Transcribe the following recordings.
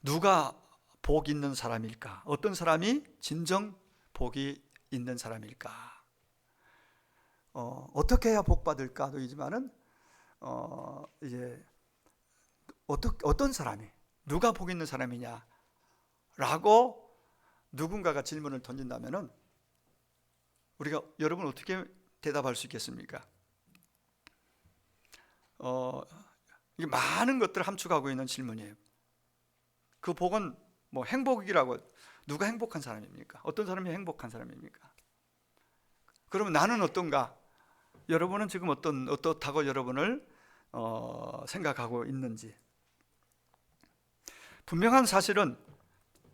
누가 복 있는 사람일까? 어떤 사람이 진정 복이 있는 사람일까? 어떻게 해야 복 받을까도 이지만은 이제 어떤 사람이 누가 복 있는 사람이냐라고 누군가가 질문을 던진다면은 우리가 여러분 어떻게 대답할 수 있겠습니까? 이게 많은 것들을 함축하고 있는 질문이에요. 그 복은 뭐 행복이라고, 누가 행복한 사람입니까? 어떤 사람이 행복한 사람입니까? 그러면 나는 어떤가? 여러분은 지금 어떻다고 여러분을 생각하고 있는지. 분명한 사실은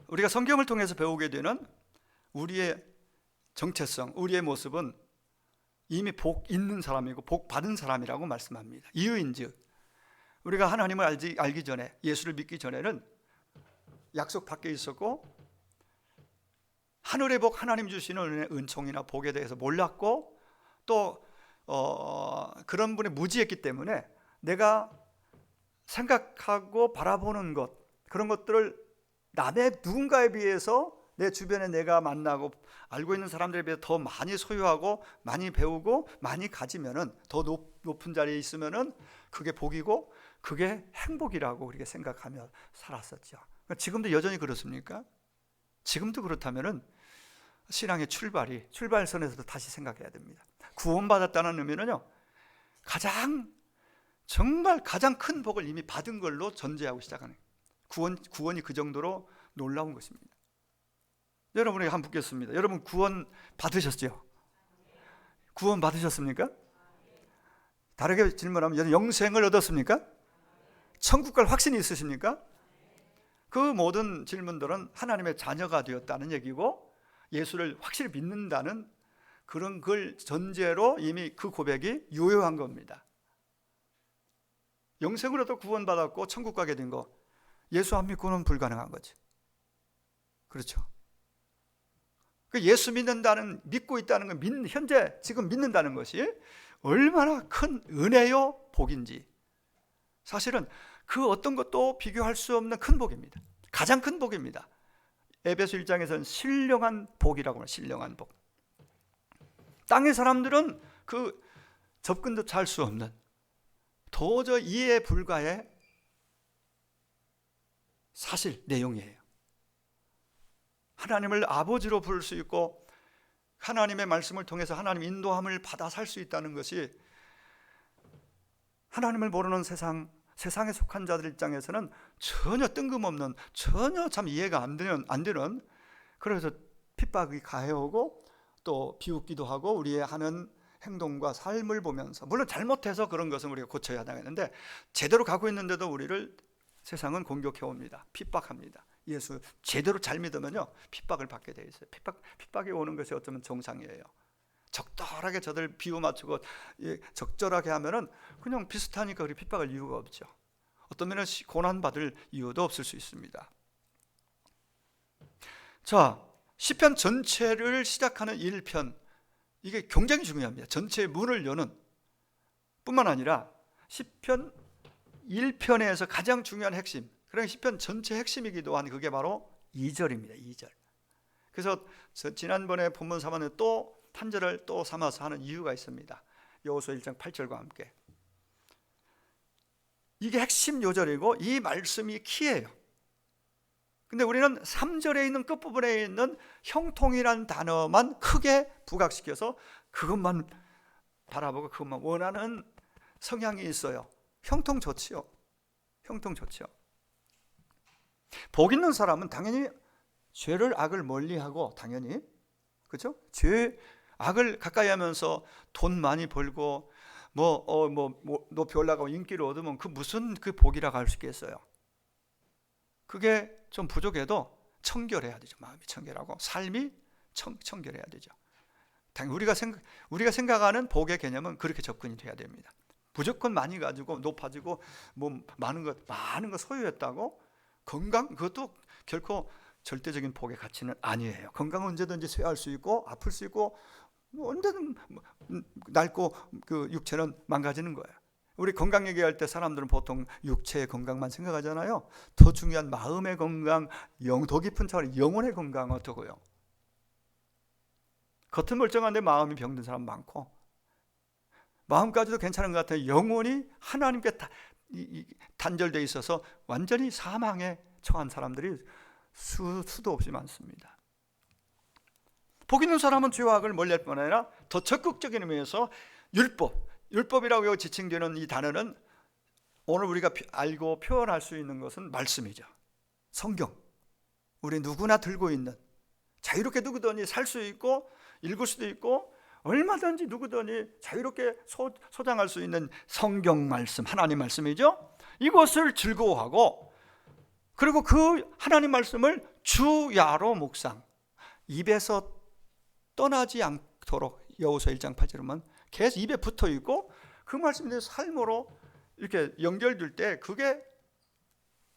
우리가 성경을 통해서 배우게 되는 우리의 정체성, 우리의 모습은 이미 복 있는 사람이고 복 받은 사람이라고 말씀합니다. 이유인즉 우리가 하나님을 알기 전에, 예수를 믿기 전에는 약속 밖에 있었고 하늘의 복, 하나님 주시는 은총이나 복에 대해서 몰랐고 또 그런 분이 무지했기 때문에 내가 생각하고 바라보는 것, 그런 것들을 남의 누군가에 비해서 내 주변에 내가 만나고 알고 있는 사람들에 비해 더 많이 소유하고 많이 배우고 많이 가지면은, 더 높은 자리에 있으면은 그게 복이고 그게 행복이라고 우리가 생각하며 살았었죠. 지금도 여전히 그렇습니까? 지금도 그렇다면은 신앙의 출발선에서도 다시 생각해야 됩니다. 구원받았다는 의미는요, 정말 가장 큰 복을 이미 받은 걸로 전제하고 시작하는, 구원이 그 정도로 놀라운 것입니다. 여러분에게 한번 묻겠습니다. 여러분 구원 받으셨죠? 구원 받으셨습니까? 다르게 질문하면 영생을 얻었습니까? 천국 갈 확신이 있으십니까? 그 모든 질문들은 하나님의 자녀가 되었다는 얘기고 예수를 확실히 믿는다는 그런 걸 전제로 이미 그 고백이 유효한 겁니다. 영생으로도 구원받았고 천국 가게 된 거, 예수 안 믿고는 불가능한 거지. 그렇죠? 예수 믿고 있다는 건, 현재 지금 믿는다는 것이 얼마나 큰 은혜요 복인지, 사실은 그 어떤 것도 비교할 수 없는 큰 복입니다. 가장 큰 복입니다. 에베소 1장에서는 신령한 복이라고 합니다. 신령한 복. 땅의 사람들은 그 접근도 잘 수 없는, 도저히 이해 불가의 사실 내용이에요. 하나님을 아버지로 부를 수 있고 하나님의 말씀을 통해서 하나님 인도함을 받아 살 수 있다는 것이 하나님을 모르는 세상에 속한 자들 입장에서는 전혀 뜬금없는, 전혀 참 이해가 안 되는, 그래서 핍박이 가해오고 또 비웃기도 하고 우리의 하는 행동과 삶을 보면서, 물론 잘못해서 그런 것은 우리가 고쳐야 하겠는데 제대로 가고 있는데도 우리를 세상은 공격해옵니다. 픽박합니다. 예수 제대로 잘 믿으면요 핍박을 받게 돼 있어요. 핍박이 오는 것이 어쩌면 정상이에요. 적절하게 저들 비유 맞추고 적절하게 하면은 그냥 비슷하니까 우리 핍박할 이유가 없죠. 어떤 면은 고난 받을 이유도 없을 수 있습니다. 자, 시편 전체를 시작하는 1편, 이게 굉장히 중요합니다. 전체의 문을 여는 뿐만 아니라 시편 1편에서 가장 중요한 핵심, 그러니까 시편 전체 핵심이기도 한 그게 바로 2절입니다. 2절. 그래서 지난번에 본문 삼았는데 또 판절을 또 삼아서 하는 이유가 있습니다. 여호수아 1장 8절과 함께. 이게 핵심 요절이고 이 말씀이 키예요. 근데 우리는 3절에 있는 끝부분에 있는 형통이란 단어만 크게 부각시켜서 그것만 바라보고 그것만 원하는 성향이 있어요. 형통 좋지요. 형통 좋죠. 복 있는 사람은 당연히 죄를, 악을 멀리하고, 당연히, 그렇죠? 악을 가까이 하면서 돈 많이 벌고 높이 올라가고 인기를 얻으면 그 무슨 그 복이라고 할 수 있겠어요? 그게 좀 부족해도 청결해야 되죠. 마음이 청결하고 삶이 청결해야 되죠. 당연히 우리가 생각하는 복의 개념은 그렇게 접근이 돼야 됩니다. 무조건 많이 가지고 높아지고 많은 것 소유했다고 건강, 그것도 결코 절대적인 복의 가치는 아니에요. 건강은 언제든지 쇠할 수 있고 아플 수 있고 언제든 낡고 그 육체는 망가지는 거예요. 우리 건강 얘기할 때 사람들은 보통 육체의 건강만 생각하잖아요. 더 중요한 마음의 건강, 더 깊은 차원 영혼의 건강 어떠고요? 겉은 멀쩡한데 마음이 병든 사람 많고, 마음까지도 괜찮은 것 같아요. 영혼이 하나님께 단절되어 있어서 완전히 사망에 처한 사람들이 수도 없이 많습니다. 복 있는 사람은 죄와 악을 멀리할 뿐 아니라 더 적극적인 의미에서 율법이라고 지칭되는 이 단어는 오늘 우리가 알고 표현할 수 있는 것은 말씀이죠. 성경. 우리 누구나 들고 있는, 자유롭게 누구든지 살 수 있고 읽을 수도 있고 얼마든지 누구든지 자유롭게 소장할 수 있는 성경 말씀, 하나님 말씀이죠. 이것을 즐거워하고, 그리고 그 하나님 말씀을 주야로 묵상, 입에서 떠나지 않도록, 여호수아 1장 8절에 보면 계속 입에 붙어 있고 그 말씀이 내 삶으로 이렇게 연결될 때 그게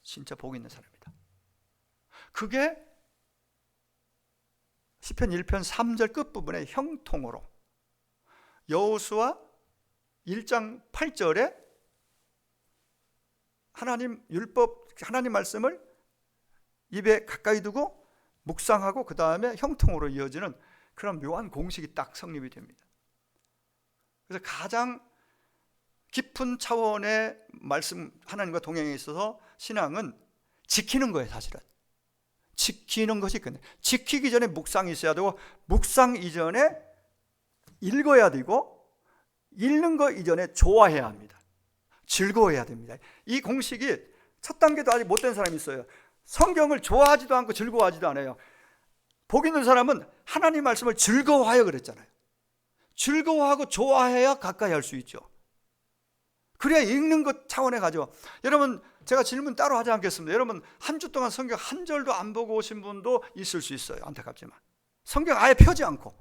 진짜 복 있는 사람이다. 그게 시편 1편 3절 끝부분의 형통으로 여호수아 1장 8절에 하나님 율법, 하나님 말씀을 입에 가까이 두고 묵상하고 그 다음에 형통으로 이어지는 그런 묘한 공식이 딱 성립이 됩니다. 그래서 가장 깊은 차원의 말씀, 하나님과 동행에 있어서 신앙은 지키는 거예요. 사실은 지키는 것이 끝내. 지키기 전에 묵상이 있어야 되고, 묵상 이전에 읽어야 되고, 읽는 거 이전에 좋아해야 합니다. 즐거워해야 됩니다. 이 공식이 첫 단계도 아직 못된 사람이 있어요. 성경을 좋아하지도 않고 즐거워하지도 않아요. 복 있는 사람은 하나님 말씀을 즐거워하여 그랬잖아요. 즐거워하고 좋아해야 가까이 할 수 있죠. 그래야 읽는 것 차원에 가죠. 여러분, 제가 질문 따로 하지 않겠습니다. 여러분, 한 주 동안 성경 한 절도 안 보고 오신 분도 있을 수 있어요. 안타깝지만 성경 아예 펴지 않고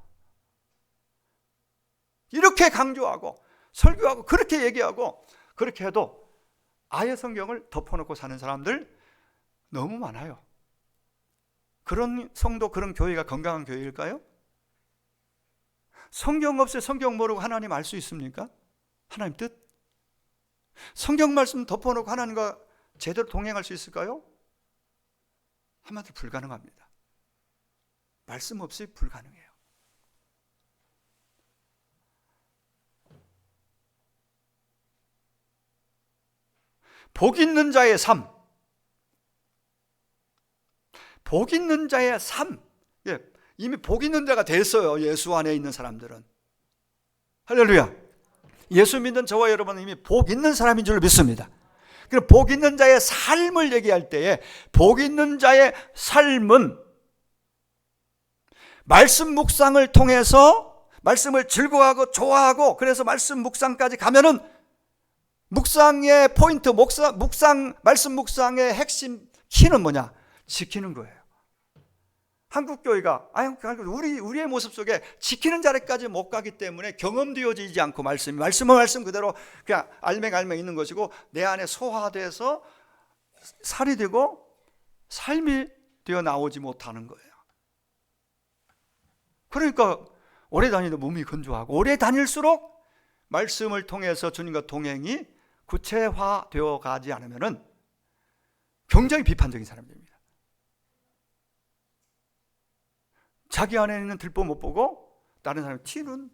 이렇게 강조하고 설교하고 그렇게 얘기하고 그렇게 해도 아예 성경을 덮어놓고 사는 사람들 너무 많아요. 그런 성도, 그런 교회가 건강한 교회일까요? 성경 없이 성경 모르고 하나님 알 수 있습니까? 하나님 뜻? 성경 말씀 덮어놓고 하나님과 제대로 동행할 수 있을까요? 한마디로 불가능합니다. 말씀 없이 불가능해요. 복 있는 자의 삶. 복 있는 자의 삶. 예, 이미 복 있는 자가 됐어요. 예수 안에 있는 사람들은. 할렐루야. 예수 믿는 저와 여러분은 이미 복 있는 사람인 줄 믿습니다. 그럼 복 있는 자의 삶을 얘기할 때에 복 있는 자의 삶은 말씀 묵상을 통해서 말씀을 즐거워하고 좋아하고, 그래서 말씀 묵상까지 가면은 묵상의 포인트, 말씀 묵상의 핵심 키는 뭐냐? 지키는 거예요. 한국교회가 우리의 모습 속에 지키는 자리까지 못 가기 때문에 경험되어지지 않고 말씀은 말씀 그대로 그냥 알맹 있는 것이고 내 안에 소화돼서 살이 되고 삶이 되어 나오지 못하는 거예요. 그러니까 오래 다니도 몸이 건조하고, 오래 다닐수록 말씀을 통해서 주님과 동행이 구체화되어 가지 않으면은 굉장히 비판적인 사람이 됩니다. 자기 안에 있는 들보 못 보고 다른 사람이 튀는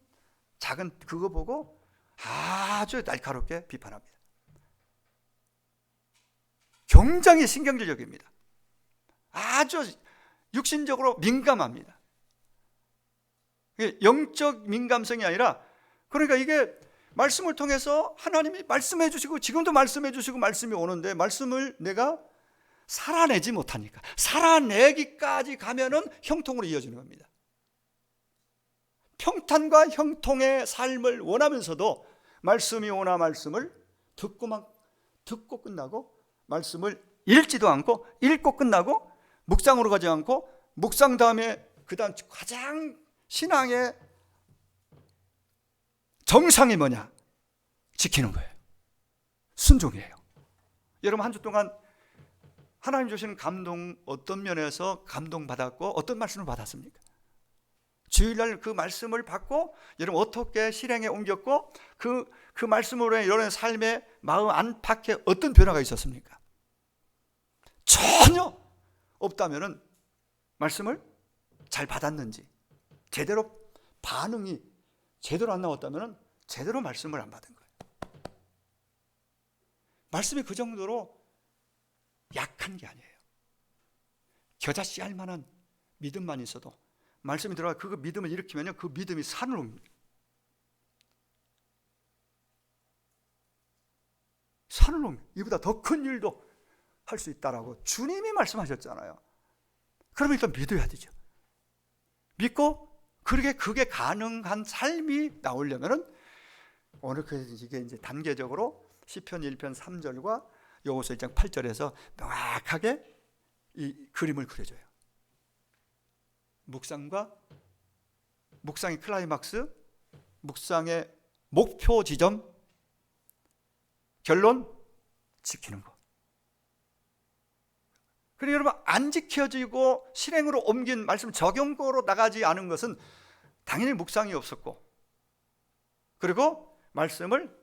작은 그거 보고 아주 날카롭게 비판합니다. 굉장히 신경질적입니다. 아주 육신적으로 민감합니다. 영적 민감성이 아니라, 그러니까 이게 말씀을 통해서 하나님이 말씀해 주시고 지금도 말씀해 주시고 말씀이 오는데 말씀을 내가 살아내지 못하니까, 살아내기까지 가면은 형통으로 이어지는 겁니다. 평탄과 형통의 삶을 원하면서도 말씀이 오나 말씀을 듣고 끝나고, 말씀을 읽지도 않고 읽고 끝나고 묵상으로 가지 않고, 묵상 다음에 그 다음 가장 신앙의 정상이 뭐냐? 지키는 거예요. 순종이에요. 여러분, 한 주 동안 하나님 주시는 감동, 어떤 면에서 감동받았고 어떤 말씀을 받았습니까? 주일날 그 말씀을 받고 여러분 어떻게 실행에 옮겼고 그 말씀으로 여러분의 삶의 마음 안팎에 어떤 변화가 있었습니까? 전혀 없다면은 말씀을 잘 받았는지, 제대로 반응이 제대로 안 나왔다면은 제대로 말씀을 안 받은 거예요. 말씀이 그 정도로 약한 게 아니에요. 겨자씨 할 만한 믿음만 있어도 말씀이 들어가 그 믿음을 일으키면요, 그 믿음이 산을 옮깁니다. 산을 옮겨. 이보다 더 큰 일도 할 수 있다라고 주님이 말씀하셨잖아요. 그러면 일단 믿어야 되죠. 믿고 그게 가능한 삶이 나오려면은 오늘 이게 이제 단계적으로 시편 1편 3절과 여호수아 1장 8절에서 명확하게 이 그림을 그려줘요. 묵상의 클라이막스, 묵상의 목표 지점, 결론 지키는 것. 그리고 여러분 안 지켜지고 실행으로 옮긴 말씀 적용으로 나가지 않은 것은 당연히 묵상이 없었고, 그리고 말씀을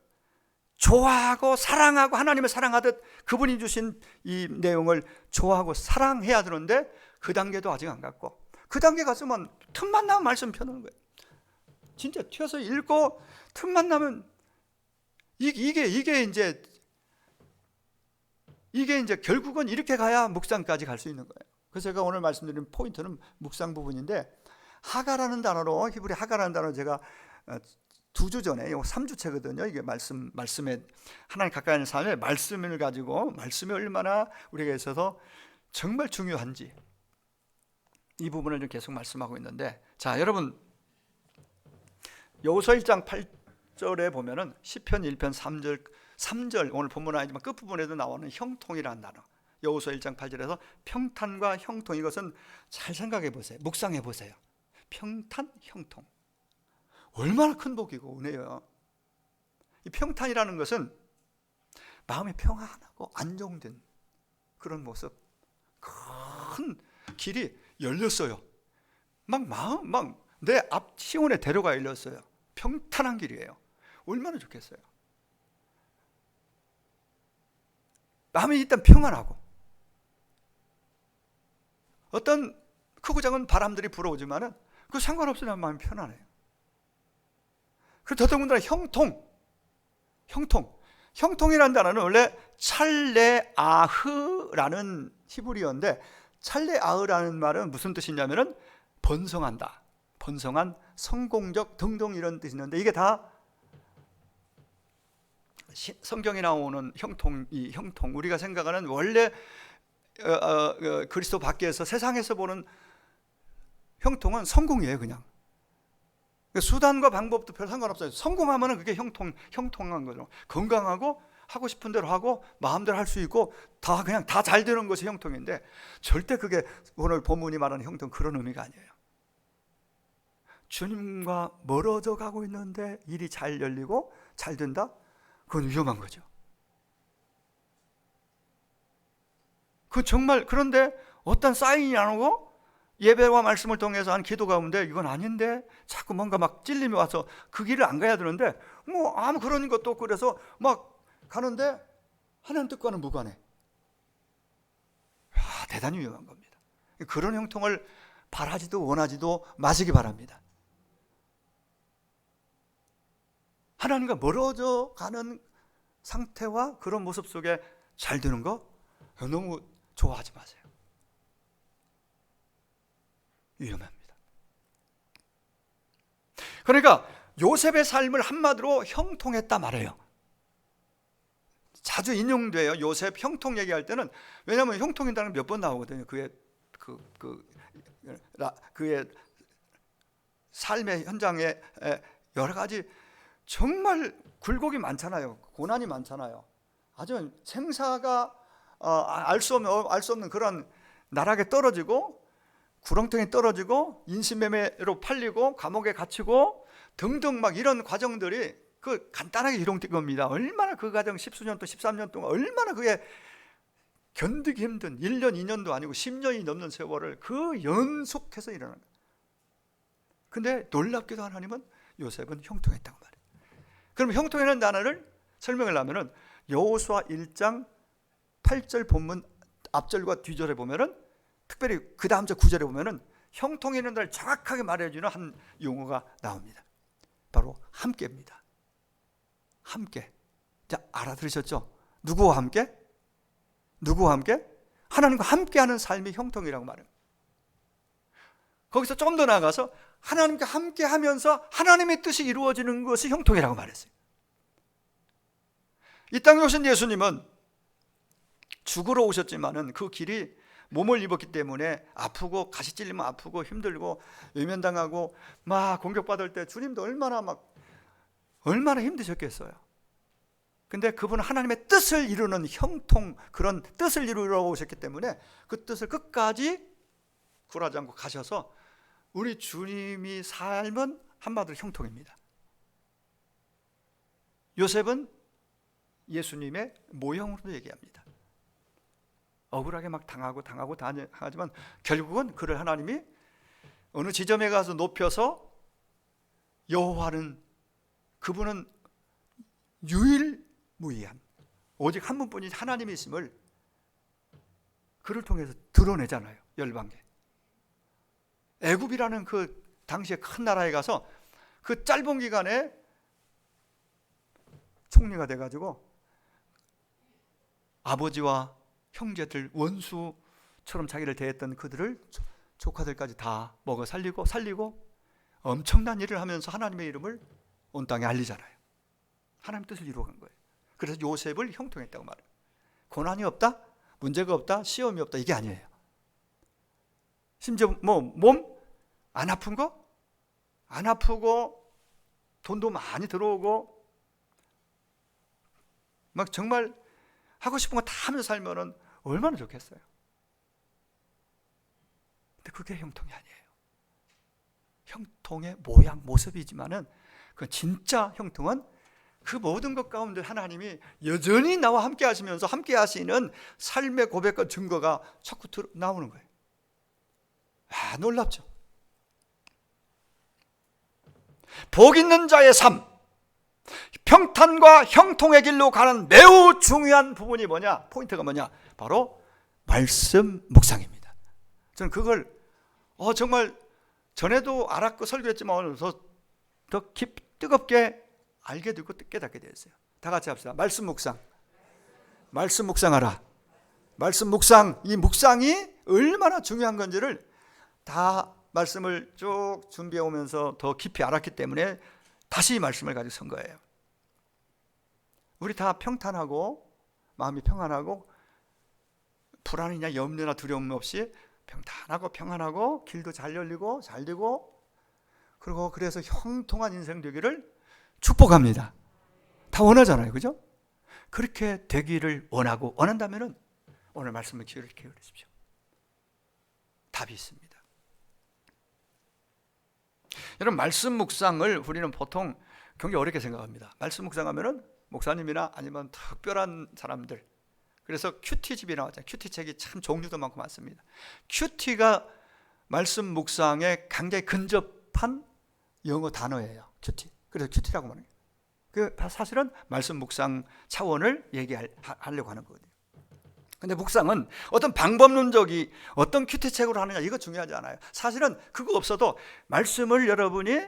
좋아하고 사랑하고 하나님을 사랑하듯 그분이 주신 이 내용을 좋아하고 사랑해야 되는데 그 단계도 아직 안 갔고, 그 단계 갔으면 틈만 나면 말씀 펴는 거예요. 진짜 튀어서 읽고 틈만 나면 이게 이제 결국은 이렇게 가야 묵상까지 갈 수 있는 거예요. 그래서 제가 오늘 말씀드린 포인트는 묵상 부분인데, 하가라는 단어로, 히브리 하가라는 단어로 제가 2주 전에, 3주째거든요. 이게 말씀에 하나님 가까이 하는 삶에 말씀을 가지고 말씀이 얼마나 우리에게 있어서 정말 중요한지 이 부분을 계속 말씀하고 있는데, 자 여러분 여호수아 1장 8절에 보면은 시편 1편 3절 오늘 본문은 아니지만 끝부분에도 나오는 형통이라는 단어, 여호수아 1장 8절에서 평탄과 형통, 이것은 잘 생각해 보세요. 묵상해 보세요. 평탄, 형통, 얼마나 큰 복이고 은혜예요. 이 평탄이라는 것은 마음이 평안하고 안정된 그런 모습, 큰 길이 열렸어요. 막 내 앞 시온의 대로가 열렸어요. 평탄한 길이에요. 얼마나 좋겠어요. 마음이 일단 평안하고, 어떤 크고 작은 바람들이 불어오지만은 그 상관없어요. 마음이 편안해요. 그리고 더더군다나 형통이라는 단어는 원래 찰레아흐라는 히브리어인데, 찰레아흐라는 말은 무슨 뜻이냐면은 번성한다, 번성한, 성공적 등등 이런 뜻이 있는데, 이게 다 성경에 나오는 형통, 우리가 생각하는 원래 그리스도 밖에서 세상에서 보는 형통은 성공이에요. 그냥 수단과 방법도 별 상관없어요. 성공하면 그게 형통한 거죠. 건강하고 하고 싶은 대로 하고 마음대로 할 수 있고 다 그냥 다 잘 되는 것이 형통인데, 절대 그게 오늘 본문이 말하는 형통 그런 의미가 아니에요. 주님과 멀어져 가고 있는데 일이 잘 열리고 잘 된다? 그건 위험한 거죠. 그 정말, 그런데 어떤 사인이 안 오고 예배와 말씀을 통해서 한 기도 가운데 이건 아닌데 자꾸 뭔가 막 찔림이 와서 그 길을 안 가야 되는데 뭐 아무 그런 것도 없고, 그래서 막 가는데 하나님 뜻과는 무관해. 대단히 위험한 겁니다. 그런 형통을 바라지도 원하지도 마시기 바랍니다. 하나님과 멀어져 가는 상태와 그런 모습 속에 잘 되는 거 너무 좋아하지 마세요. 위험합니다. 그러니까 요셉의 삶을 한마디로 형통했다 말해요. 자주 인용돼요. 요셉 형통 얘기할 때는. 왜냐하면 형통이라는 몇 번 나오거든요. 그의 삶의 현장에 여러 가지 정말 굴곡이 많잖아요. 고난이 많잖아요. 아주 생사가 알 수 없는 그런 나락에 떨어지고 구렁텅이에 떨어지고 인신매매로 팔리고 감옥에 갇히고 등등 막 이런 과정들이 그 간단하게 이루어진 겁니다. 얼마나 그 과정 10수년 또 13년 동안 얼마나 그게 견디기 힘든 1년 2년도 아니고 10년이 넘는 세월을 그 연속해서 일어난 거예요. 근데 놀랍게도 하나님은 요셉은 형통했다고 말해요. 그럼 형통이라는 단어를 설명을 하면은 여호수아 1장 8절 본문 앞절과 뒤절에 보면은, 특별히 그 다음 절 9절에 보면은 형통이라는 단어를 정확하게 말해주는 한 용어가 나옵니다. 바로 함께입니다. 함께. 자, 알아들으셨죠? 누구와 함께? 누구와 함께? 하나님과 함께하는 삶이 형통이라고 말해요. 거기서 좀 더 나아가서 하나님과 함께하면서 하나님의 뜻이 이루어지는 것이 형통이라고 말했어요. 이 땅에 오신 예수님은 죽으러 오셨지만은 그 길이 몸을 입었기 때문에 아프고, 가시 찔리면 아프고 힘들고 외면당하고 막 공격받을 때 주님도 얼마나 힘드셨겠어요. 근데 그분은 하나님의 뜻을 이루는 형통, 그런 뜻을 이루러 오셨기 때문에 그 뜻을 끝까지 굴하지 않고 가셔서 우리 주님이 삶은 한마디로 형통입니다. 요셉은 예수님의 모형으로도 얘기합니다. 억울하게 막 당하고 하지만 결국은 그를 하나님이 어느 지점에 가서 높여서 여호와는, 그분은 유일무이한 오직 한 분뿐인 하나님이 있음을 그를 통해서 드러내잖아요. 열방계. 애굽이라는 그 당시에 큰 나라에 가서 그 짧은 기간에 총리가 돼가지고 아버지와 형제들, 원수처럼 자기를 대했던 그들을, 조카들까지 다 먹어 살리고 엄청난 일을 하면서 하나님의 이름을 온 땅에 알리잖아요. 하나님 뜻을 이루어간 거예요. 그래서 요셉을 형통했다고 말해요. 고난이 없다? 문제가 없다? 시험이 없다? 이게 아니에요. 심지어 몸 안 아픈 거? 안 아프고 돈도 많이 들어오고 막 정말 하고 싶은 거 다 하면서 살면은 얼마나 좋겠어요. 근데 그게 형통이 아니에요. 형통의 모양, 모습이지만은 그 진짜 형통은 그 모든 것 가운데 하나님이 여전히 나와 함께 하시면서 함께 하시는 삶의 고백과 증거가 자꾸 나오는 거예요. 아, 놀랍죠. 복 있는 자의 삶, 평탄과 형통의 길로 가는 매우 중요한 부분이 뭐냐? 포인트가 뭐냐? 바로 말씀 묵상입니다. 저는 그걸 정말 전에도 알았고 설교했지만 오늘 더 뜨겁게 알게 되고 깨닫게 되었어요. 다 같이 합시다. 말씀 묵상. 말씀 묵상하라. 말씀 묵상. 이 묵상이 얼마나 중요한 건지를 다 말씀을 쭉 준비해 오면서 더 깊이 알았기 때문에 다시 이 말씀을 가지고 선 거예요. 우리 다 평탄하고 마음이 평안하고 불안이냐 염려나 두려움 없이 평탄하고 평안하고 길도 잘 열리고 잘 되고, 그리고 그래서 형통한 인생 되기를 축복합니다. 다 원하잖아요. 그죠? 그렇게 되기를 원한다면 오늘 말씀을 귀를 기울이십시오. 답이 있습니다. 여러분, 말씀 묵상을 우리는 보통 굉장히 어렵게 생각합니다. 말씀 묵상하면은 목사님이나 아니면 특별한 사람들, 그래서 큐티집이 나왔잖아요. 큐티책이 참 종류도 많고 많습니다. 큐티가 말씀 묵상에 굉장히 근접한 영어 단어예요. 큐티. 그래서 큐티라고 말해요. 그 사실은 말씀 묵상 차원을 얘기하려고 하는 거거든요. 근데 묵상은 어떤 방법론적이 어떤 큐티책으로 하느냐, 이거 중요하지 않아요. 사실은 그거 없어도 말씀을 여러분이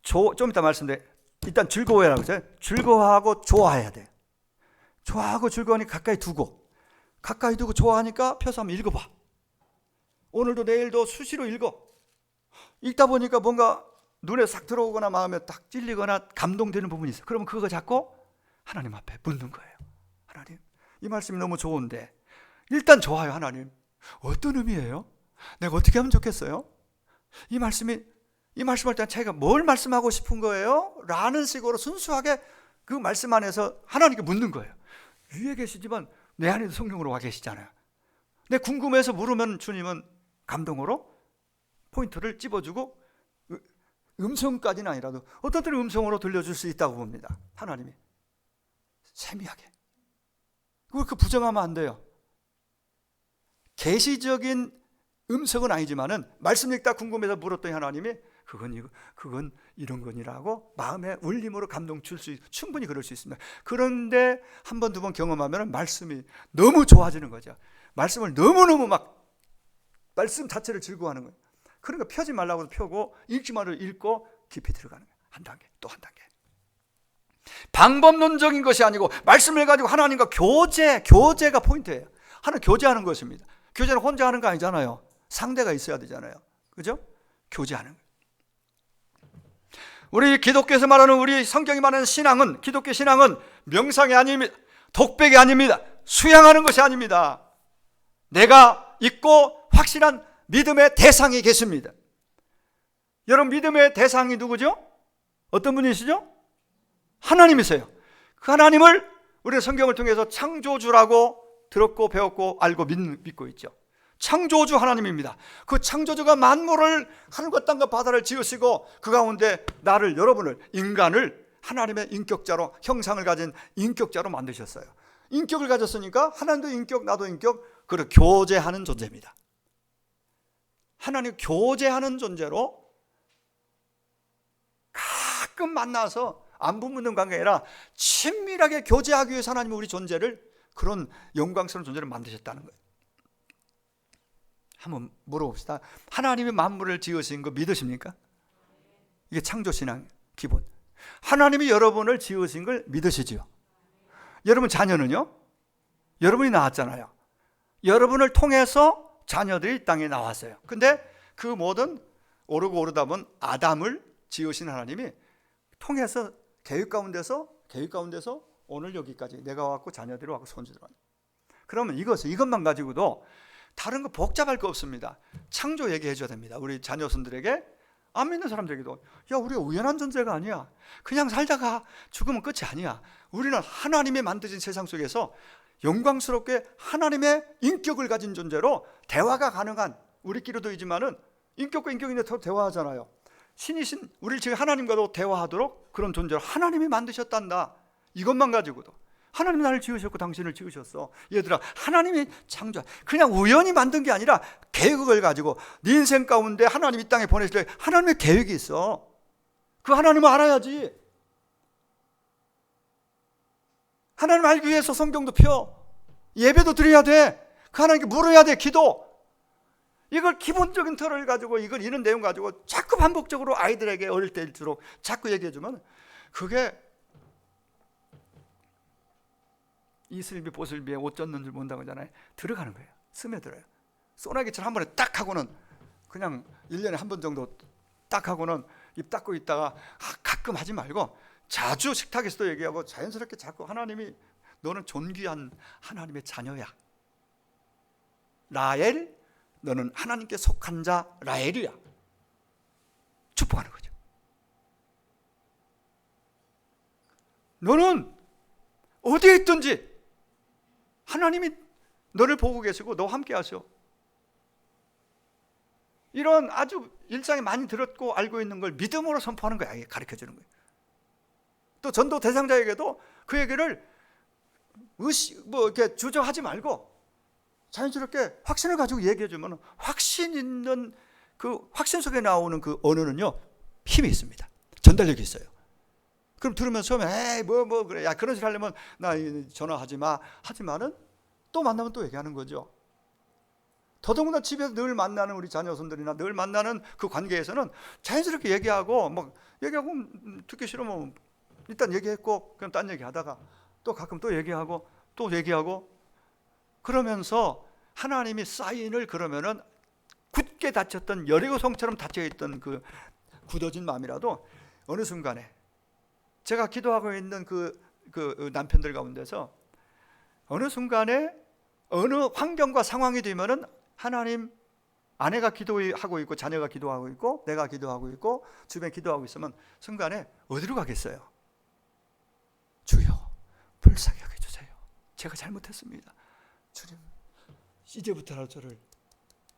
좀 이따 말씀드려요. 일단 즐거워해야 하죠. 즐거워하고 좋아해야 돼. 좋아하고 즐거우니까 가까이 두고 좋아하니까 펴서 한번 읽어봐. 오늘도 내일도 수시로 읽다 보니까 뭔가 눈에 싹 들어오거나 마음에 딱 찔리거나 감동되는 부분이 있어. 그러면 그거 잡고 하나님 앞에 묻는 거예요. 하나님, 이 말씀이 너무 좋은데 일단 좋아요. 하나님, 어떤 의미예요? 내가 어떻게 하면 좋겠어요? 이 말씀할 때 자기가 뭘 말씀하고 싶은 거예요? 라는 식으로 순수하게 그 말씀 안에서 하나님께 묻는 거예요. 위에 계시지만 내 안에도 성령으로 와 계시잖아요. 내 궁금해서 물으면 주님은 감동으로 포인트를 찝어주고, 음성까지는 아니라도 어떤 때는 음성으로 들려줄 수 있다고 봅니다. 하나님이 세미하게. 그 부정하면 안 돼요. 계시적인 음성은 아니지만은 말씀 읽다 궁금해서 물었더니 하나님이 그건 이런 거니라고 마음의 울림으로 감동 줄 수 충분히 그럴 수 있습니다. 그런데 한 번, 두 번 경험하면 말씀이 너무 좋아지는 거죠. 말씀을 너무너무 막 말씀 자체를 즐거워하는 거예요. 그러니까 펴지 말라고 펴고 읽지 말고 읽고 깊이 들어가는 거예요. 한 단계 또 한 단계. 방법론적인 것이 아니고 말씀을 가지고 하나님과 교제가 포인트예요. 하나님 교제하는 것입니다. 교제는 혼자 하는 거 아니잖아요. 상대가 있어야 되잖아요. 그죠? 교제하는 거예요. 우리 기독교에서 말하는 우리 성경이 말하는 신앙은, 기독교 신앙은 명상이 아닙니다. 독백이 아닙니다. 수양하는 것이 아닙니다. 내가 있고 확실한 믿음의 대상이 계십니다. 여러분, 믿음의 대상이 누구죠? 어떤 분이시죠? 하나님이세요. 그 하나님을 우리 성경을 통해서 창조주라고 들었고 배웠고 알고 믿고 있죠. 창조주 하나님입니다. 그 창조주가 만물을 하늘과 땅과 바다를 지으시고 그 가운데 나를, 여러분을, 인간을 하나님의 인격자로, 형상을 가진 인격자로 만드셨어요. 인격을 가졌으니까 하나님도 인격, 나도 인격, 그리고 교제하는 존재입니다. 하나님 교제하는 존재로 가끔 만나서 안부 묻는 관계가 아니라 친밀하게 교제하기 위해서 하나님은 우리 존재를, 그런 영광스러운 존재를 만드셨다는 거예요. 한번 물어봅시다. 하나님이 만물을 지으신 거 믿으십니까? 이게 창조신앙 기본. 하나님이 여러분을 지으신 걸 믿으시지요? 여러분 자녀는요? 여러분이 낳았잖아요. 여러분을 통해서 자녀들이 이 땅에 나왔어요. 근데 그 모든 오르고 오르다 보면 아담을 지으신 하나님이 통해서 계획 가운데서 오늘 여기까지 내가 왔고 자녀들이 왔고 손주들 왔고. 그러면 이것만 가지고도 다른 거 복잡할 거 없습니다. 창조 얘기해 줘야 됩니다. 우리 자녀손들에게, 안 믿는 사람들에게도, 야, 우리가 우연한 존재가 아니야. 그냥 살다가 죽으면 끝이 아니야. 우리는 하나님이 만드신 세상 속에서 영광스럽게 하나님의 인격을 가진 존재로 대화가 가능한, 우리끼리도 있지만은 인격과 인격인데 서로 대화하잖아요. 신이신 우리 지금 하나님과도 대화하도록 그런 존재로 하나님이 만드셨단다. 이것만 가지고도 하나님이 나를 지으셨고 당신을 지으셨어. 얘들아, 하나님이 창조, 그냥 우연히 만든 게 아니라 계획을 가지고 네 인생 가운데 하나님이 이 땅에 보내실 때 하나님의 계획이 있어. 그 하나님을 알아야지. 하나님 알기 위해서 성경도 펴, 예배도 드려야 돼. 그 하나님께 물어야 돼. 기도. 이걸 기본적인 틀을 가지고 이런 내용 가지고 자꾸 반복적으로 아이들에게 어릴 때일수록 자꾸 얘기해주면 그게 이슬비 보슬비에 옷 젖는 줄 본다고 하잖아요. 들어가는 거예요. 스며들어요. 소나기처럼 한 번에 딱 하고는, 그냥 1년에 한 번 정도 딱 하고는 입 닫고 있다가 가끔 하지 말고 자주 식탁에서도 얘기하고 자연스럽게 자꾸 하나님이, 너는 존귀한 하나님의 자녀야. 라엘, 너는 하나님께 속한 자 라엘이야. 축복하는 거죠. 너는 어디에 있든지 하나님이 너를 보고 계시고 너와 함께 하셔. 이런 아주 일상에 많이 들었고 알고 있는 걸 믿음으로 선포하는 거야. 가르쳐 주는 거예요. 또 전도 대상자에게도 그 얘기를 이렇게 주저하지 말고 자연스럽게 확신을 가지고 얘기해 주면, 확신 있는 그 확신 속에 나오는 그 언어는요, 힘이 있습니다. 전달력이 있어요. 그럼 들으면서 처음에 그래, 야, 그런 소리 하려면 나 전화하지 마 하지만은 또 만나면 또 얘기하는 거죠. 더더군다나 집에서 늘 만나는 우리 자녀손들이나 늘 만나는 그 관계에서는 자연스럽게 얘기하고 듣기 싫으면 일단 얘기했고 그럼 딴 얘기하다가 또 가끔 또 얘기하고 그러면서 하나님이 사인을, 그러면은 굳게 닫혔던 여리고성처럼 닫혀있던 그 굳어진 마음이라도 어느 순간에, 제가 기도하고 있는 그 남편들 가운데서 어느 순간에 어느 환경과 상황이 되면은 하나님, 아내가 기도하고 있고 자녀가 기도하고 있고 내가 기도하고 있고 주변에 기도하고 있으면 순간에 어디로 가겠어요? 주여, 불쌍히 여겨주세요. 제가 잘못했습니다. 주님, 이제부터라도 저를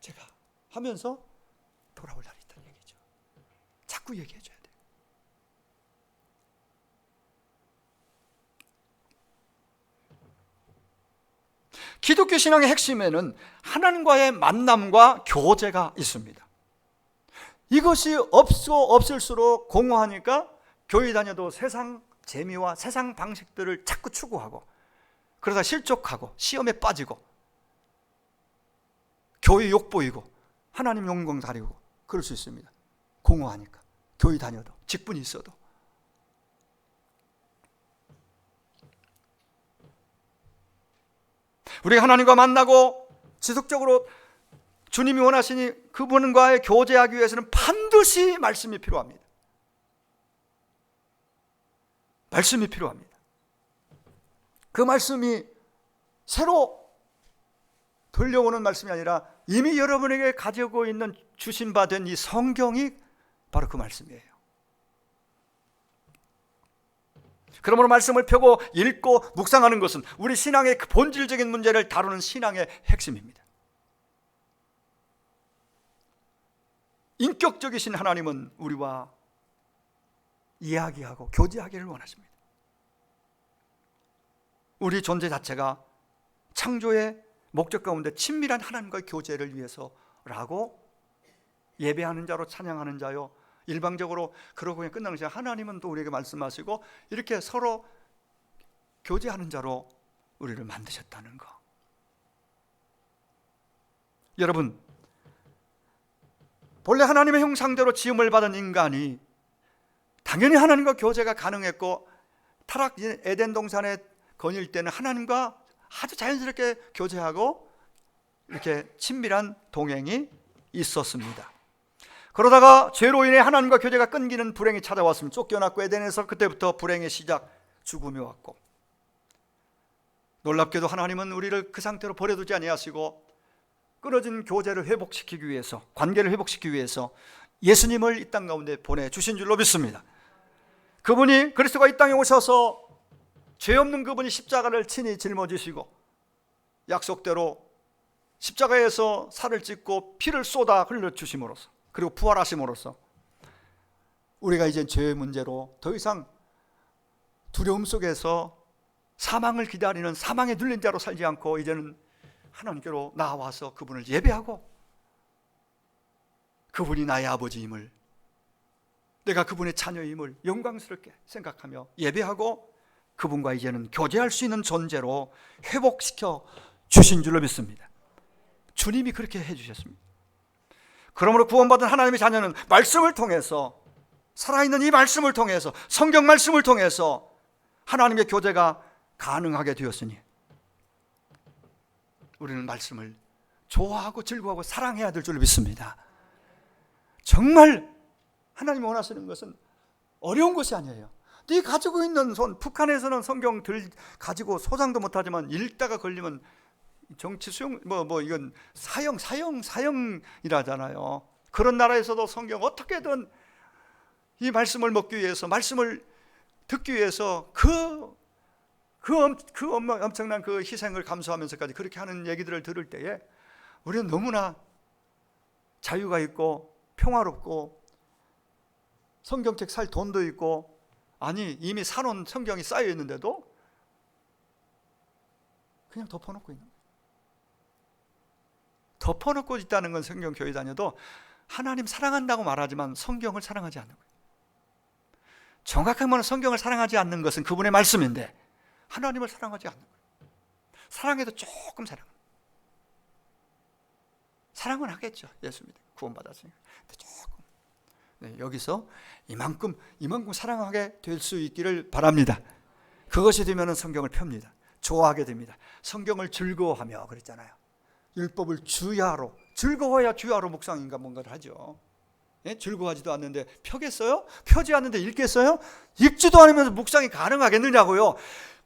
제가 하면서 돌아올 날이 있다는 얘기죠. 자꾸 얘기해줘야 돼요. 기독교 신앙의 핵심에는 하나님과의 만남과 교제가 있습니다. 이것이 없을수록 공허하니까 교회 다녀도 세상 재미와 세상 방식들을 자꾸 추구하고, 그러다 실족하고 시험에 빠지고 교회 욕 보이고 하나님 영광 가리고 그럴 수 있습니다. 공허하니까. 교회 다녀도 직분이 있어도. 우리가 하나님과 만나고 지속적으로 주님이 원하시니 그분과의 교제하기 위해서는 반드시 말씀이 필요합니다. 말씀이 필요합니다. 그 말씀이 새로 들려오는 말씀이 아니라 이미 여러분에게 가지고 있는 주신 바 된 이 성경이 바로 그 말씀이에요. 그러므로 말씀을 펴고 읽고 묵상하는 것은 우리 신앙의 그 본질적인 문제를 다루는 신앙의 핵심입니다. 인격적이신 하나님은 우리와 이야기하고 교제하기를 원하십니다. 우리 존재 자체가 창조의 목적 가운데 친밀한 하나님과의 교제를 위해서라고 예배하는 자로 찬양하는 자요, 일방적으로 그러고 그냥 끝나는 것이 아니라 하나님은 또 우리에게 말씀하시고 이렇게 서로 교제하는 자로 우리를 만드셨다는 거. 여러분, 본래 하나님의 형상대로 지음을 받은 인간이 당연히 하나님과 교제가 가능했고, 타락 에덴 동산에 거닐 때는 하나님과 아주 자연스럽게 교제하고 이렇게 친밀한 동행이 있었습니다. 그러다가 죄로 인해 하나님과 교제가 끊기는 불행이 찾아왔습니다. 쫓겨났고 에덴에서 그때부터 불행의 시작, 죽음이 왔고, 놀랍게도 하나님은 우리를 그 상태로 버려두지 아니하시고 끊어진 교제를 회복시키기 위해서, 관계를 회복시키기 위해서 예수님을 이 땅 가운데 보내주신 줄로 믿습니다. 그분이, 그리스도가 이 땅에 오셔서 죄 없는 그분이 십자가를 친히 짊어지시고 약속대로 십자가에서 살을 찢고 피를 쏟아 흘려주심으로써, 그리고 부활하심으로써 우리가 이제 죄의 문제로 더 이상 두려움 속에서 사망을 기다리는 사망에 눌린 자로 살지 않고 이제는 하나님께로 나와서 그분을 예배하고, 그분이 나의 아버지임을, 내가 그분의 자녀임을 영광스럽게 생각하며 예배하고 그분과 이제는 교제할 수 있는 존재로 회복시켜 주신 줄로 믿습니다. 주님이 그렇게 해주셨습니다. 그러므로 구원받은 하나님의 자녀는 말씀을 통해서, 살아있는 이 말씀을 통해서, 성경 말씀을 통해서 하나님의 교제가 가능하게 되었으니 우리는 말씀을 좋아하고 즐거워하고 사랑해야 될 줄 믿습니다. 정말 하나님이 원하시는 것은 어려운 것이 아니에요. 네 가지고 있는 북한에서는 성경 가지고 소장도 못하지만 읽다가 걸리면 정치 수용 이건 사형이라잖아요. 그런 나라에서도 성경 어떻게든 이 말씀을 먹기 위해서, 말씀을 듣기 위해서 그 엄청난 그 희생을 감수하면서까지 그렇게 하는 얘기들을 들을 때에 우리는 너무나 자유가 있고 평화롭고 성경책 살 돈도 있고, 아니 이미 사놓은 성경이 쌓여 있는데도 그냥 덮어놓고 있는 거예요. 덮어놓고 있다는 건 성경 교회 다녀도 하나님 사랑한다고 말하지만 성경을 사랑하지 않는 거예요. 정확하게 말하면 성경을 사랑하지 않는 것은 그분의 말씀인데 하나님을 사랑하지 않는 거예요. 사랑해도 조금 사랑은 하겠죠. 예수 믿고 구원받았으니까. 근데 조금, 여기서 이만큼 사랑하게 될 수 있기를 바랍니다. 그것이 되면 성경을 펴니다. 좋아하게 됩니다. 성경을 즐거워하며 그랬잖아요. 율법을 주야로, 즐거워야 주야로 묵상인가 뭔가를 하죠. 예? 즐거워하지도 않는데 펴겠어요? 펴지 않는데 읽겠어요? 읽지도 않으면서 묵상이 가능하겠느냐고요.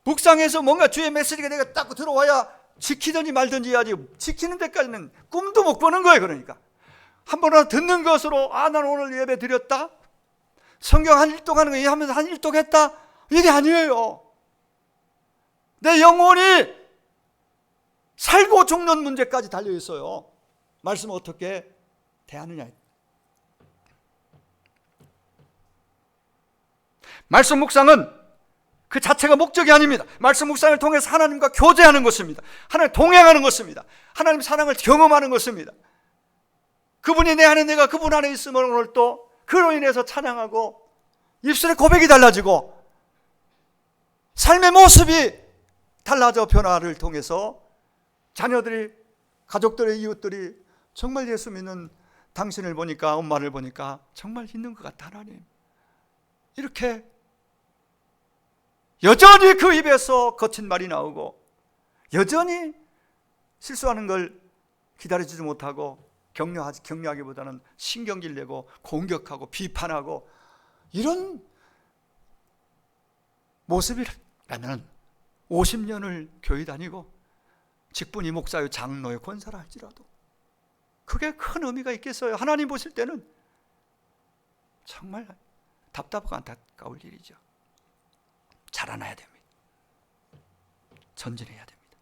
묵상해서 뭔가 주의 메시지가 내가 딱 들어와야 지키든지 말든지 해야지, 지키는 데까지는 꿈도 못 꾸는 거예요. 그러니까 한 번이라도 듣는 것으로 나는 오늘 예배 드렸다, 성경 한 일독 하는 거 하면서 한 일독 했다, 이게 아니에요. 내 영혼이 살고 죽는 문제까지 달려있어요. 말씀을 어떻게 대하느냐. 말씀 묵상은 그 자체가 목적이 아닙니다. 말씀 묵상을 통해서 하나님과 교제하는 것입니다. 하나님 동행하는 것입니다. 하나님 사랑을 경험하는 것입니다. 그분이 내 안에, 내가 그분 안에 있음을 오늘 또 그로 인해서 찬양하고 입술의 고백이 달라지고 삶의 모습이 달라져 변화를 통해서 자녀들이, 가족들의, 이웃들이 정말 예수 믿는 당신을 보니까, 엄마를 보니까 정말 있는 것 같다 하나님, 이렇게 여전히 그 입에서 거친 말이 나오고 여전히 실수하는 걸 기다리지도 못하고 격려하기보다는 신경질 내고 공격하고 비판하고 이런 모습이라면 50년을 교회 다니고 직분이 목사요 장로요 권사라 할지라도 그게 큰 의미가 있겠어요? 하나님 보실 때는 정말 답답하고 안타까울 일이죠. 자라나야 됩니다. 전진해야 됩니다.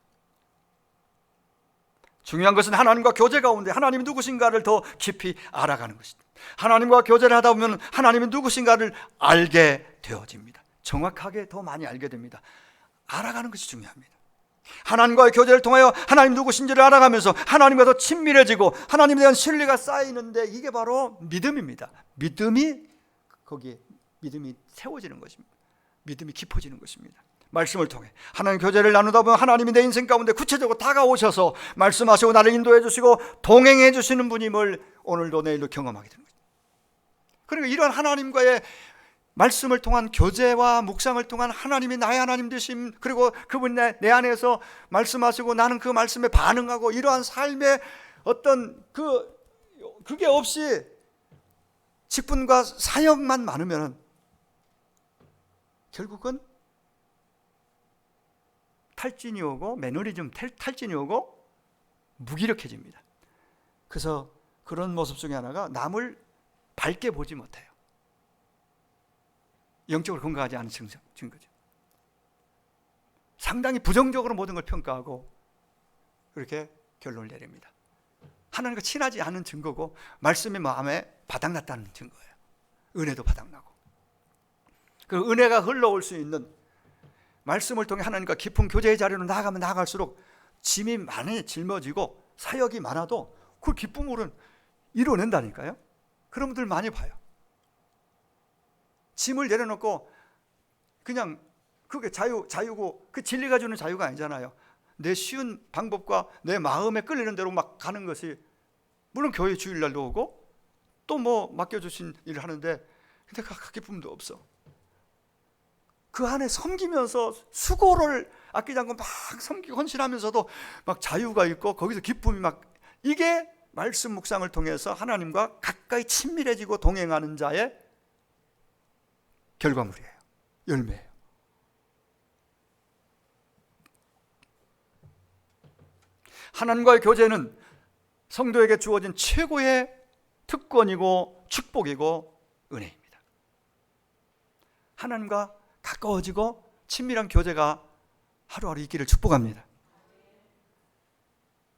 중요한 것은 하나님과 교제 가운데 하나님이 누구신가를 더 깊이 알아가는 것입니다. 하나님과 교제를 하다 보면 하나님이 누구신가를 알게 되어집니다. 정확하게 더 많이 알게 됩니다. 알아가는 것이 중요합니다. 하나님과의 교제를 통하여 하나님 누구신지를 알아가면서 하나님과 더 친밀해지고 하나님에 대한 신뢰가 쌓이는데 이게 바로 믿음입니다. 믿음이 세워지는 것입니다. 믿음이 깊어지는 것입니다. 말씀을 통해 하나님 교제를 나누다 보면 하나님이 내 인생 가운데 구체적으로 다가오셔서 말씀하시고 나를 인도해 주시고 동행해 주시는 분임을 오늘도 내일도 경험하게 되는 거죠. 그러니까 이런 하나님과의 말씀을 통한 교제와 묵상을 통한 하나님이 나의 하나님 되심, 그리고 그분이 내 안에서 말씀하시고 나는 그 말씀에 반응하고 이러한 삶의 어떤 그게 없이 직분과 사역만 많으면 결국은 탈진이 오고 매너리즘 탈진이 오고 무기력해집니다. 그래서 그런 모습 중에 하나가 남을 밝게 보지 못해요. 영적으로 건강하지 않은 증거죠. 상당히 부정적으로 모든 걸 평가하고 그렇게 결론을 내립니다. 하나님과 친하지 않은 증거고 말씀이 마음에 바닥났다는 증거예요. 은혜도 바닥나고 그 은혜가 흘러올 수 있는 말씀을 통해 하나님과 깊은 교제의 자리로 나아가면 나아갈수록 짐이 많이 짊어지고 사역이 많아도 그 기쁨으로는 이뤄낸다니까요. 그런 분들 많이 봐요. 짐을 내려놓고 그냥 그게 자유고 그 진리가 주는 자유가 아니잖아요. 내 쉬운 방법과 내 마음에 끌리는 대로 막 가는 것이, 물론 교회 주일날도 오고 또 뭐 맡겨주신 일을 하는데 근데 그 기쁨도 없어. 그 안에 섬기면서 수고를 아끼지 않고 막 섬기고 헌신하면서도 막 자유가 있고 거기서 기쁨이 막, 이게 말씀 묵상을 통해서 하나님과 가까이 친밀해지고 동행하는 자의 결과물이에요. 열매예요. 하나님과의 교제는 성도에게 주어진 최고의 특권이고 축복이고 은혜입니다. 하나님과 가까워지고 친밀한 교제가 하루하루 있기를 축복합니다.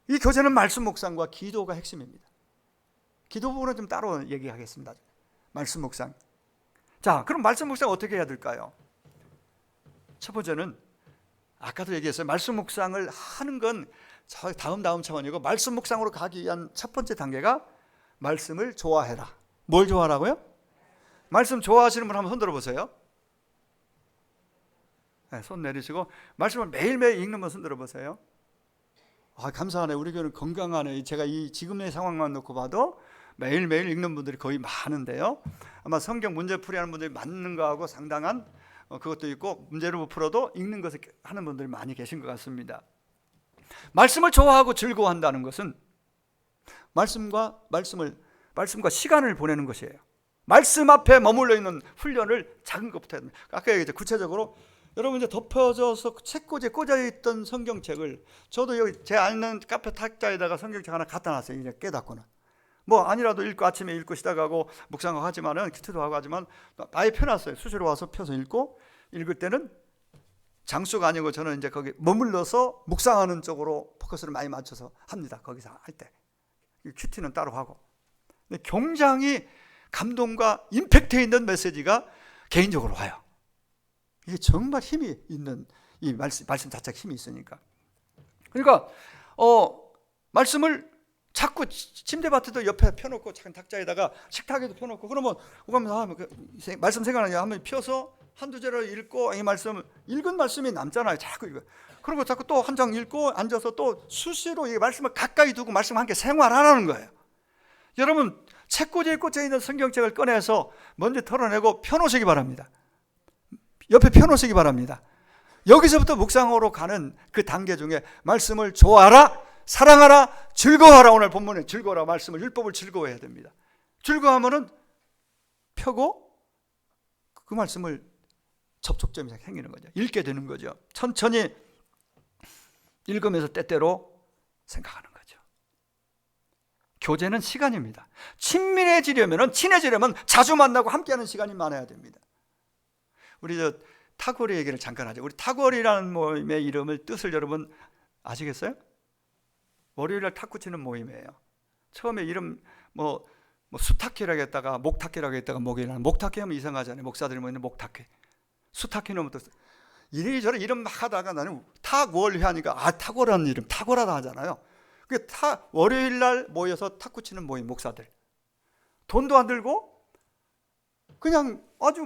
이 교제는 말씀 묵상과 기도가 핵심입니다. 기도 부분은 좀 따로 얘기하겠습니다. 말씀 묵상. 자, 그럼 말씀 묵상 어떻게 해야 될까요? 첫 번째는 아까도 얘기했어요. 말씀 묵상을 하는 건 다음 차원이고, 말씀 묵상으로 가기 위한 첫 번째 단계가 말씀을 좋아해라. 뭘 좋아하라고요? 말씀 좋아하시는 분 한번 손 들어보세요. 네, 손 내리시고 말씀을 매일매일 읽는 분 손 들어보세요. 아, 감사하네. 우리 교회는 건강하네. 제가 이 지금의 상황만 놓고 봐도 매일매일 읽는 분들이 거의 많은데요. 아마 성경 문제풀이하는 분들이 맞는 거하고 상당한 그것도 있고, 문제를 못 풀어도 읽는 것을 하는 분들이 많이 계신 것 같습니다. 말씀을 좋아하고 즐거워한다는 것은 말씀과 시간을 보내는 것이에요. 말씀 앞에 머물러 있는 훈련을 작은 것부터 해야 됩니다. 아까 얘기했죠. 구체적으로 여러분 이제 덮여져서 책꽂이에 꽂아있던 성경책을, 저도 여기 제 아는 카페 탁자에다가 성경책 하나 갖다 놨어요. 이제 깨닫고는 뭐 아니라도 읽고 아침에 읽고 시작하고 묵상하고 하지만은, 기도도 하고 하지만 아예 펴놨어요. 수시로 와서 펴서 읽고, 읽을 때는 장수가 아니고 저는 이제 거기 머물러서 묵상하는 쪽으로 포커스를 많이 맞춰서 합니다. 거기서 할 때 큐티는 따로 하고. 근데 굉장히 감동과 임팩트 있는 메시지가 개인적으로 와요. 이게 정말 힘이 있는, 이 말씀 자체가 힘이 있으니까. 그러니까 말씀을 자꾸 침대밭에도 옆에 펴놓고 작은 탁자에다가 식탁에도 펴놓고 그러면 오가면서 말씀 생각나냐 하면 펴서 한두 절을 읽고 이 말씀 읽은 말씀이 남잖아요. 자꾸 이거 그리고 자꾸 또 한 장 읽고 앉아서 또 수시로 이 말씀을 가까이 두고 말씀과 함께 생활하라는 거예요. 여러분 책꽂이에 꽂혀 있는 성경책을 꺼내서 먼저 털어내고 펴놓으시기 바랍니다. 옆에 펴놓으시기 바랍니다. 여기서부터 묵상으로 가는 그 단계 중에 말씀을 좋아하라, 사랑하라, 즐거워하라. 오늘 본문에 즐거워라 말씀을 율법을 즐거워해야 됩니다. 즐거워하면은 펴고 그 말씀을 접촉점이 생기는 거죠. 읽게 되는 거죠. 천천히 읽으면서 때때로 생각하는 거죠. 교제는 시간입니다. 친밀해지려면 자주 만나고 함께하는 시간이 많아야 됩니다. 우리 타고리 얘기를 잠깐 하죠. 우리 타고리라는 모임의 이름을 뜻을 여러분 아시겠어요? 월요일날 탁구 치는 모임이에요. 처음에 이름 수탁회라고 했다가 목탁회라고 했다가 목탁회 하면 이상하잖아요. 목사들이 모이는 목탁회. 수탁회는 또 이리저리 이름 막 하다가 나는 탁월회 하니까 탁월한 이름 탁월하다 하잖아요. 그 월요일날 모여서 탁구 치는 모임 목사들. 돈도 안 들고 그냥 아주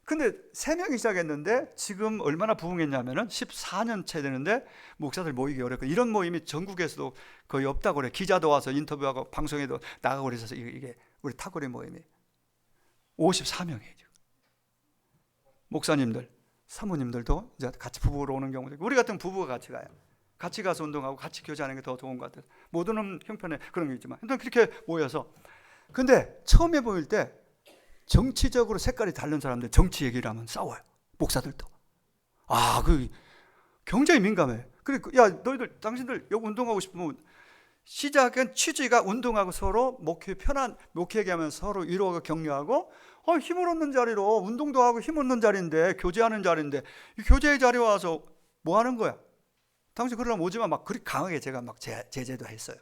근데 3명이 시작했는데 지금 얼마나 부흥했냐면은 14년째 되는데 목사들 모이기 어렵고 이런 모임이 전국에서도 거의 없다고 그래. 기자도 와서 인터뷰하고 방송에도 나가고 그래서 이게 우리 탁월의 모임이 54명이에요. 지금. 목사님들, 사모님들도 이제 같이 부부로 오는 경우도 있고 우리 같은 부부가 같이 가요. 같이 가서 운동하고 같이 교제하는 게 더 좋은 것 같아요. 모두는 형편에 그런 게 있지만 일단 그렇게 모여서 근데 처음에 모일 때 정치적으로 색깔이 다른 사람들 정치 얘기를 하면 싸워요. 목사들도. 굉장히 민감해. 그리고 너희들 당신들 여기 운동하고 싶으면 시작은 취지가 운동하고 서로 편한 목회 얘기하면서 서로 위로하고 격려하고 힘을 얻는 자리로 운동도 하고 힘 얻는 자리인데 교제하는 자리인데 이 교제의 자리에 와서 뭐 하는 거야? 당신 그러려면 오지만 막 그렇게 강하게 제가 막 제재도 했어요.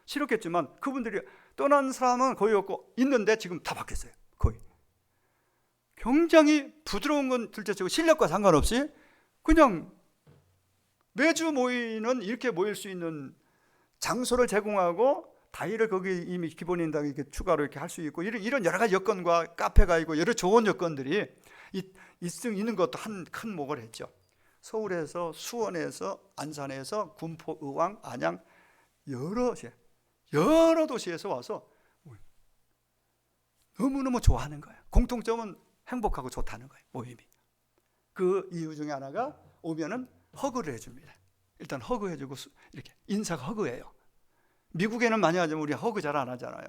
싫었겠지만 그분들이 떠난 사람은 거의 없고 있는데 지금 다 바뀌었어요. 거의. 굉장히 부드러운 건 둘째치고 실력과 상관없이 그냥 매주 모이는 이렇게 모일 수 있는 장소를 제공하고 다이를 거기 이미 기본인당 이렇게 추가로 이렇게 할 수 있고 이런 여러 가지 여건과 카페가 있고 여러 좋은 여건들이 있는 것도 한 큰 목을 했죠. 서울에서 수원에서 안산에서 군포, 의왕, 안양 여러 도시에서 와서 너무너무 좋아하는 거예요. 공통점은 행복하고 좋다는 거예요. 모임이. 그 이유 중에 하나가 오면은 허그를 해줍니다. 일단 허그해주고 이렇게 인사가 허그예요. 미국에는 많이 하지만 우리 허그 잘 안 하잖아요.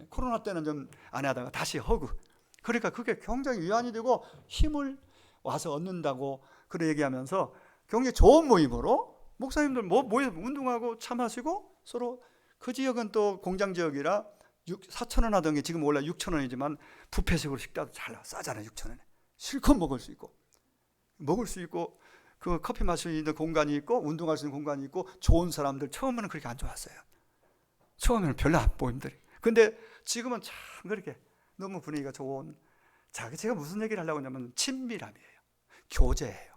코로나 때는 좀 안 하다가 다시 허그. 그러니까 그게 굉장히 위안이 되고 힘을 와서 얻는다고 그래 얘기하면서 굉장히 좋은 모임으로 목사님들 모여 운동하고 차 마시고 서로 그 지역은 또 공장 지역이라 4,000원 하던 게 지금 원래 6,000원이지만 뷔페식으로 식당도 잘 싸잖아요. 6,000원에 실컷 먹을 수 있고 그 커피 마실 수 있는 공간이 있고 운동할 수 있는 공간이 있고 좋은 사람들 처음에는 그렇게 안 좋았어요. 처음에는 별로 안 모임들이. 근데 지금은 참 그렇게 너무 분위기가 좋은. 자, 제가 무슨 얘기를 하려고 하냐면 친밀함이에요. 교제예요.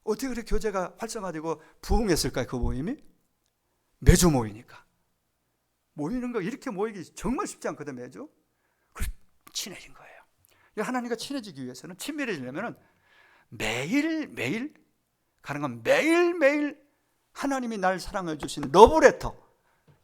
어떻게 그렇게 교제가 활성화되고 부흥했을까요? 그 모임이 매주 모이니까. 모이는 거 이렇게 모이기 정말 쉽지 않거든. 매주. 그래서 친해진 거예요. 하나님과 친해지기 위해서는 친밀해지려면 매일매일 가능하면 매일매일 하나님이 날 사랑해 주신 러브레터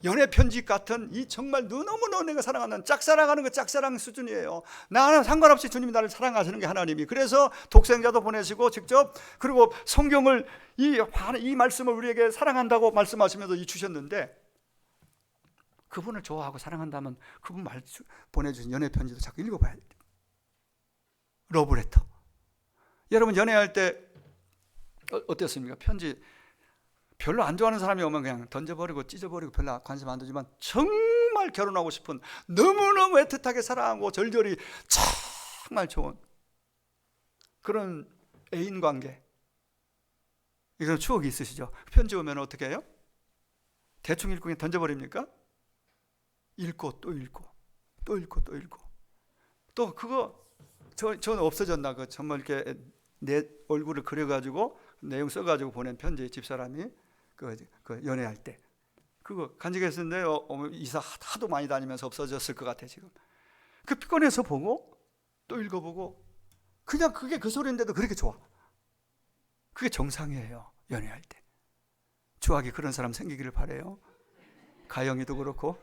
연애 편지 같은 이 정말 너무너무 내가 사랑하는 짝사랑하는 거 짝사랑 수준이에요. 나는 상관없이 주님이 나를 사랑하시는 게 하나님이. 그래서 독생자도 보내시고 직접 그리고 성경을 이 말씀을 우리에게 사랑한다고 말씀하시면서 주셨는데 그분을 좋아하고 사랑한다면 그분 보내주신 연애 편지도 자꾸 읽어봐야 돼요. 러브레터. 여러분 연애할 때 어땠습니까? 편지 별로 안 좋아하는 사람이 오면 그냥 던져버리고 찢어버리고 별로 관심 안 두지만 정말 결혼하고 싶은 너무너무 애틋하게 사랑하고 절절히 정말 좋은 그런 애인 관계 이런 추억이 있으시죠? 편지 오면 어떻게 해요? 대충 읽고 그냥 던져버립니까? 읽고 또 읽고 또 읽고 또 읽고 또 그거 저는 없어졌나 그 정말 이렇게 내 얼굴을 그려가지고 내용 써가지고 보낸 편지 집사람이 그 연애할 때 그거 간직했었는데 이사 하도 많이 다니면서 없어졌을 것 같아 지금. 그 꺼내서 보고 또 읽어보고 그냥 그게 그 소리인데도 그렇게 좋아. 그게 정상이에요. 연애할 때. 주학이 그런 사람 생기기를 바라요. 가영이도 그렇고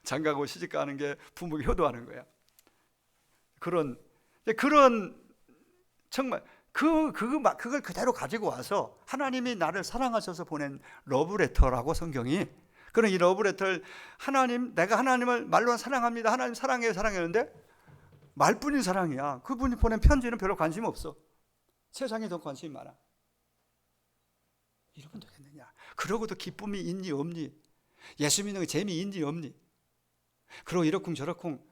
장가고 시집가는 게 부모가 효도하는 거야. 그런 정말 그걸 그대로 가지고 와서 하나님이 나를 사랑하셔서 보낸 러브레터라고 성경이. 그런 이 러브레터를 내가 하나님을 말로는 사랑합니다. 하나님 사랑해요 사랑했는데 말뿐인 사랑이야. 그분이 보낸 편지는 별로 관심 없어. 세상에 더 관심이 많아. 이러면 되겠느냐? 그러고도 기쁨이 있니 없니? 예수 믿는 게 재미 있니 없니? 그러고 이러쿵 저러쿵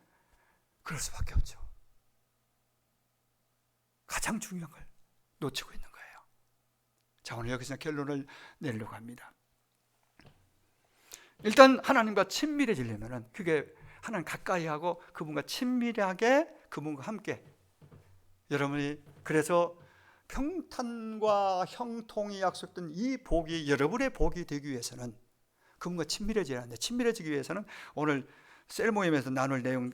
그럴 수밖에 없죠. 가장 중요한 걸 놓치고 있는 거예요. 자, 오늘 여기서 결론을 내려고 합니다. 일단 하나님과 친밀해지려면은 그게 하나님 가까이 하고 그분과 친밀하게 그분과 함께 여러분이 그래서 평탄과 형통이 약속된 이 복이 여러분의 복이 되기 위해서는 그분과 친밀해져야 하는데 친밀해지기 위해서는 오늘 셀 모임에서 나눌 내용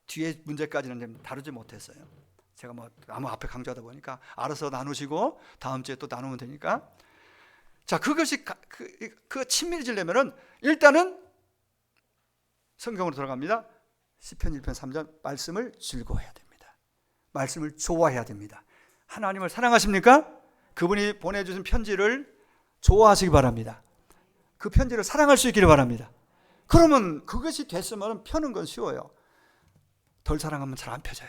뒤에 문제까지는 다루지 못했어요. 제가 아무 앞에 강조하다 보니까 알아서 나누시고 다음 주에 또 나누면 되니까. 자, 그것이 그 친밀해지려면은 일단은 성경으로 돌아갑니다. 시편 1편 3절 말씀을 즐거워해야 됩니다. 말씀을 좋아해야 됩니다. 하나님을 사랑하십니까? 그분이 보내주신 편지를 좋아하시기 바랍니다. 그 편지를 사랑할 수 있기를 바랍니다. 그러면 그것이 됐으면 펴는 건 쉬워요. 덜 사랑하면 잘 안 펴져요.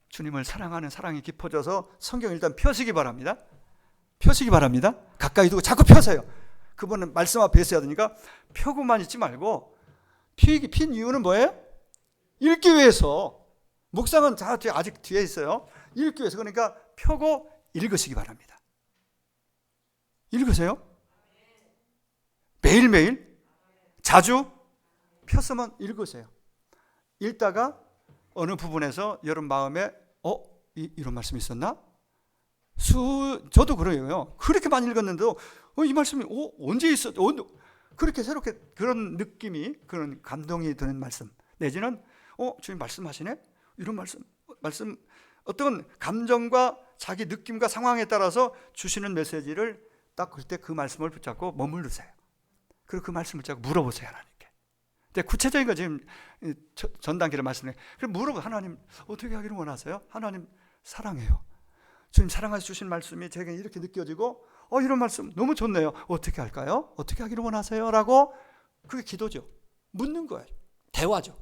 주님을 사랑하는 사랑이 깊어져서 성경 일단 펴시기 바랍니다. 펴시기 바랍니다. 가까이 두고 자꾸 펴세요. 그분은 말씀 앞에 있어야 되니까 펴고만 있지 말고 핀 이유는 뭐예요? 읽기 위해서. 묵상은 아직 뒤에 있어요. 읽기 위해서. 그러니까 펴고 읽으시기 바랍니다. 읽으세요. 매일매일 자주 폈으면 읽으세요. 읽다가 어느 부분에서 여러분 마음에 이런 말씀이 있었나? 저도 그래요. 그렇게 많이 읽었는데도 이 말씀이 언제 있었? 그렇게 새롭게 그런 느낌이 그런 감동이 드는 말씀 내지는 주님 말씀하시네? 이런 말씀 어떤 감정과 자기 느낌과 상황에 따라서 주시는 메시지를 딱 그때 그 말씀을 붙잡고 머무르세요. 그리고 그 말씀을 붙잡고 물어보세요 하나님께. 근데 구체적인 거 지금 전 단계를 말씀해. 그럼 물어보 하나님 어떻게 하기를 원하세요? 하나님 사랑해요. 주님 사랑하셔 주신 말씀이 제게 이렇게 느껴지고 이런 말씀 너무 좋네요. 어떻게 할까요? 어떻게 하기를 원하세요? 라고 그게 기도죠. 묻는 거예요. 대화죠.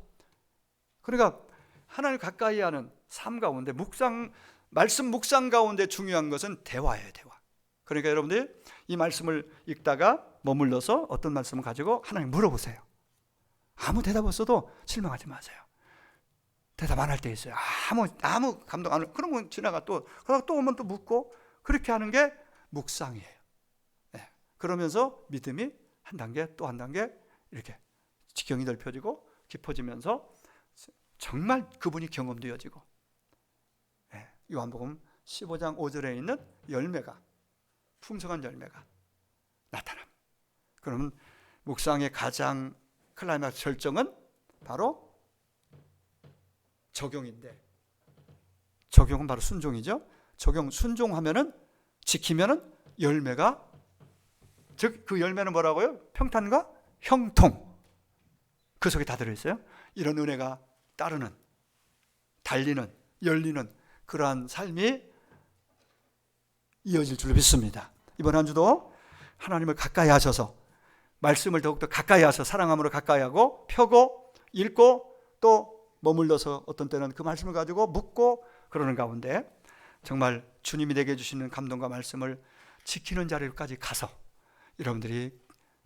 그러니까 하나님을 가까이 하는 삶 가운데 말씀 묵상 가운데 중요한 것은 대화예요. 대화. 그러니까 여러분들 이 말씀을 읽다가 머물러서 어떤 말씀을 가지고 하나님 물어보세요. 아무 대답 없어도 실망하지 마세요. 대답 안 할 때 있어요. 아무 감동 안 하고 그런 건 지나가 그러다가 또 오면 또 묻고 그렇게 하는 게 묵상이에요. 네. 그러면서 믿음이 한 단계 또 한 단계 이렇게 지경이 넓혀지고 깊어지면서 정말 그분이 경험되어지고 네. 요한복음 15장 5절에 있는 열매가 풍성한 열매가 나타납니다. 그러면 묵상의 가장 클라이막스 절정은 바로 적용인데 적용은 바로 순종이죠. 순종하면은 지키면은 열매가 즉 그 열매는 뭐라고요? 평탄과 형통 그 속에 다 들어있어요. 이런 은혜가 따르는 달리는 열리는 그러한 삶이 이어질 줄로 믿습니다. 이번 한 주도 하나님을 가까이 하셔서 말씀을 더욱더 가까이 하셔서 사랑함으로 가까이 하고 펴고 읽고 또 머물러서 어떤 때는 그 말씀을 가지고 묻고 그러는 가운데 정말 주님이 내게 주시는 감동과 말씀을 지키는 자리까지 가서 여러분들이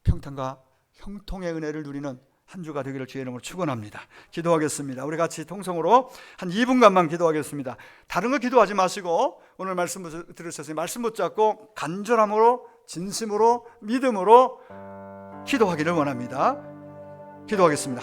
평탄과 형통의 은혜를 누리는 한 주가 되기를 주의 이름으로 축원합니다. 기도하겠습니다. 우리 같이 통성으로 한 2분간만 기도하겠습니다. 다른 거 기도하지 마시고 오늘 말씀 들으셨으니 말씀 붙잡고 간절함으로 진심으로 믿음으로 기도하기를 원합니다. 기도하겠습니다.